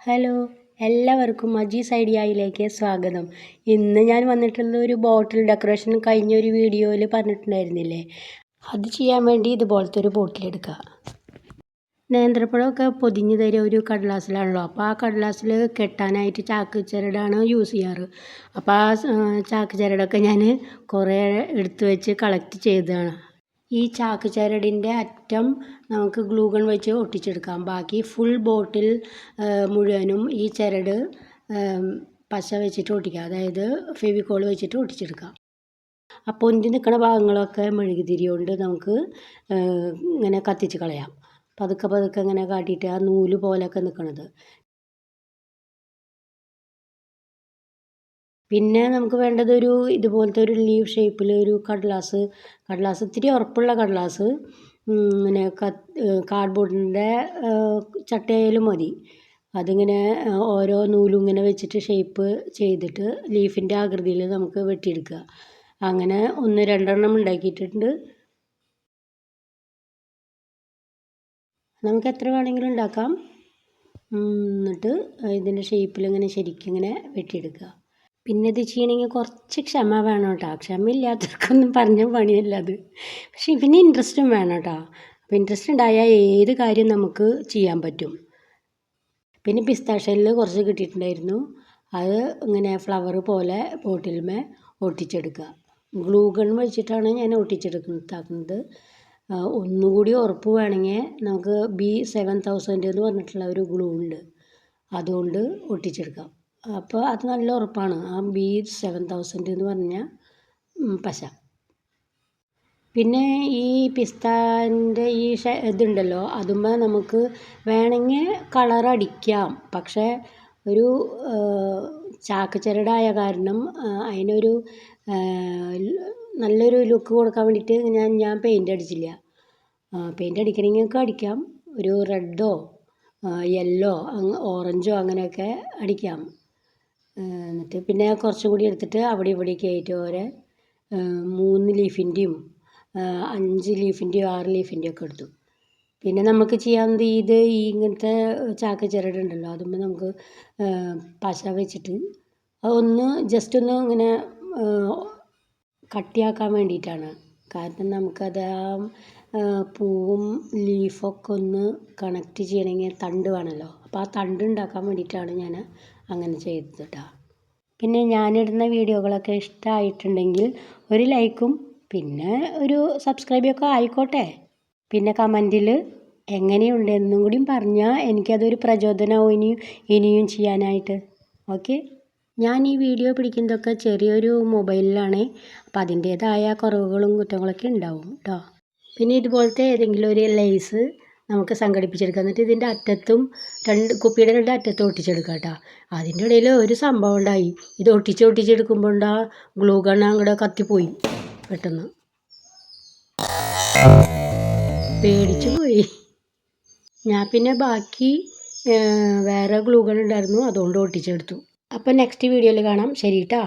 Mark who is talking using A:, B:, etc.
A: Hello, എല്ലാവർക്കും മജീസ് ഐഡിയയിലേക്ക് സ്വാഗതം. ഇന്ന് ഞാൻ വന്നിട്ടുള്ളത് ഒരു ബോട്ടിൽ ഡെക്കറേഷൻ കഴിഞ്ഞൊരു വീഡിയോയിൽ പറഞ്ഞിട്ടുണ്ടായിരുന്നില്ലേ, അത് ചെയ്യാൻ വേണ്ടി ഇതുപോലത്തെ ഒരു ബോട്ടിലെടുക്കുക. നേന്ത്രപ്പഴമൊക്കെ പൊതിഞ്ഞ് തരിക ഒരു കടലാസിലാണല്ലോ, അപ്പോൾ ആ കടലാസിൽ കെട്ടാനായിട്ട് ചാക്ക് ചരടാണ് യൂസ് ചെയ്യാറ്. അപ്പോൾ ആ ചാക്ക് ചരടൊക്കെ ഞാൻ കുറേ എടുത്ത് വെച്ച് കളക്ട് ചെയ്തതാണ്. ഈ ചാക്ക് ചരടിൻ്റെ അറ്റം നമുക്ക് ഗ്ലൂ ഗൺ വെച്ച് ഒട്ടിച്ചെടുക്കാം. ബാക്കി ഫുൾ ബോട്ടിൽ മുഴുവനും ഈ ചരട് പശ വെച്ചിട്ട് ഒട്ടിക്കുക, അതായത് ഫെവിക്കോൾ വെച്ചിട്ട് ഒട്ടിച്ചെടുക്കാം. ആ പൊന്തി നിൽക്കുന്ന ഭാഗങ്ങളൊക്കെ മെഴുകുതിരി കൊണ്ട് നമുക്ക് ഇങ്ങനെ കത്തിച്ച് കളയാം. പതുക്കെ പതുക്കെ ഇങ്ങനെ കാട്ടിയിട്ട് ആ നൂല് പോലെയൊക്കെ നിൽക്കണത്. പിന്നെ നമുക്ക് വേണ്ടത് ഇതുപോലത്തെ ഒരു ലീവ് ഷേപ്പിൽ ഒരു കടലാസ് ഇത്തിരി ഉറപ്പുള്ള കടലാസ്, ഇങ്ങനെ കാർഡ്ബോർഡിൻ്റെ ചട്ടയായാലും മതി. അതിങ്ങനെ ഓരോ നൂലും ഇങ്ങനെ വെച്ചിട്ട് ഷേപ്പ് ചെയ്തിട്ട് ലീഫിൻ്റെ ആകൃതിയിൽ നമുക്ക് വെട്ടിയെടുക്കുക. അങ്ങനെ 1-2 ഉണ്ടാക്കിയിട്ടുണ്ട്. നമുക്ക് എത്ര വേണമെങ്കിലും ഉണ്ടാക്കാം. എന്നിട്ട് ഇതിൻ്റെ ഷേപ്പിൽ ഇങ്ങനെ ശരിക്കും ഇങ്ങനെ വെട്ടിയെടുക്കുക. പിന്നെ ഇത് ചെയ്യണമെങ്കിൽ കുറച്ച് ക്ഷമ വേണം കേട്ടോ. ക്ഷമയില്ലാത്തവർക്കൊന്നും പറഞ്ഞ പണിയല്ല അത്. പക്ഷേ പിന്നെ ഇൻട്രസ്റ്റും വേണം കേട്ടോ. അപ്പോൾ ഇൻട്രസ്റ്റ് ഉണ്ടായാൽ ഏത് കാര്യം നമുക്ക് ചെയ്യാൻ പറ്റും. പിന്നെ പിസ്താഷ്യയിൽ കുറച്ച് കിട്ടിയിട്ടുണ്ടായിരുന്നു. അത് ഇങ്ങനെ ഫ്ലവർ പോലെ ബോട്ടിൽമേ ഒട്ടിച്ചെടുക്കുക. ഗ്ലൂ ഗൺ വെച്ചിട്ടാണ് ഞാൻ ഒട്ടിച്ചെടുക്കുന്നത്. ഒന്നുകൂടി ഉറപ്പ് വേണമെങ്കിൽ നമുക്ക് B7000 എന്ന് പറഞ്ഞിട്ടുള്ള ഒരു ഗ്ലൂ ഉണ്ട്, അതുകൊണ്ട് ഒട്ടിച്ചെടുക്കാം. അപ്പോൾ അത് നല്ല ഉറപ്പാണ്, ആ B7000 എന്ന് പറഞ്ഞ പശ. പിന്നെ ഈ പിസ്താൻ്റെ ഈ ഇതുണ്ടല്ലോ, അതുമ്പോൾ നമുക്ക് വേണമെങ്കിൽ കളർ അടിക്കാം. പക്ഷേ ഒരു ചാക്ക് ചരടായ കാരണം അതിനൊരു നല്ലൊരു ലുക്ക് കൊടുക്കാൻ വേണ്ടിയിട്ട് ഞാൻ പെയിൻ്റ് അടിച്ചില്ല. പെയിൻ്റ് അടിക്കണമെങ്കിൽ അടിക്കാം. ഒരു റെഡോ യെല്ലോ ഓറഞ്ചോ അങ്ങനെയൊക്കെ അടിക്കാം. എന്നിട്ട് പിന്നെ കുറച്ചും കൂടി എടുത്തിട്ട് അവിടെ ഇവിടെയൊക്കെ ആയിട്ട് 3 ലീഫിൻ്റെയും 5 ലീഫിൻ്റെയും 6 ലീഫിൻ്റെയും ഒക്കെ എടുത്തു. പിന്നെ നമുക്ക് ചെയ്യാവുന്നത് ഇങ്ങനത്തെ ചാക്ക് ചരടുണ്ടല്ലോ, അതുമ്പോൾ നമുക്ക് പശ വെച്ചിട്ട് അതൊന്ന് ജസ്റ്റ് ഒന്ന് ഇങ്ങനെ കട്ടിയാക്കാൻ വേണ്ടിയിട്ടാണ്. കാരണം നമുക്കത് പൂവും ലീഫൊക്കെ ഒന്ന് കണക്ട് ചെയ്യണമെങ്കിൽ തണ്ട് വേണമല്ലോ. അപ്പോൾ ആ തണ്ട് ഉണ്ടാക്കാൻ വേണ്ടിയിട്ടാണ് ഞാൻ അങ്ങനെ ചെയ്തത് കേട്ടോ. പിന്നെ ഞാനിടുന്ന വീഡിയോകളൊക്കെ ഇഷ്ടമായിട്ടുണ്ടെങ്കിൽ ഒരു ലൈക്കും പിന്നെ ഒരു സബ്സ്ക്രൈബൊക്കെ ആയിക്കോട്ടെ. പിന്നെ കമൻറ്റിൽ എങ്ങനെയുണ്ടെന്നും കൂടി പറഞ്ഞാൽ എനിക്കതൊരു പ്രചോദനമാവും ഇനിയും ചെയ്യാനായിട്ട്. ഓക്കെ. ഞാൻ ഈ വീഡിയോ പിടിക്കുന്നതൊക്കെ ചെറിയൊരു മൊബൈലിലാണ്, അപ്പോൾ അതിൻ്റേതായ കുറവുകളും കുറ്റങ്ങളൊക്കെ ഉണ്ടാവും കേട്ടോ. പിന്നെ ഇതുപോലത്തെ ഏതെങ്കിലും ഒരു ലേസ് നമുക്ക് സംഘടിപ്പിച്ചെടുക്കാം. എന്നിട്ട് ഇതിൻ്റെ അറ്റത്തും കുപ്പിയുടെ 2 അറ്റത്തും ഒട്ടിച്ചെടുക്കാം കേട്ടോ. അതിൻ്റെ ഇടയിൽ ഒരു സംഭവം ഉണ്ടായി. ഇത് ഒട്ടിച്ചെടുക്കുമ്പോൾ ഗ്ലൂ ഗൺ അങ്ങോട്ട് കത്തിപ്പോയി. പെട്ടെന്ന് പേടിച്ചു പോയി ഞാൻ. പിന്നെ ബാക്കി വേറെ ഗ്ലൂ ഗൺ ഉണ്ടായിരുന്നു, അതുകൊണ്ട് ഒട്ടിച്ചെടുത്തു. അപ്പോൾ നെക്സ്റ്റ് വീഡിയോയിൽ കാണാം. ശരി കേട്ടോ.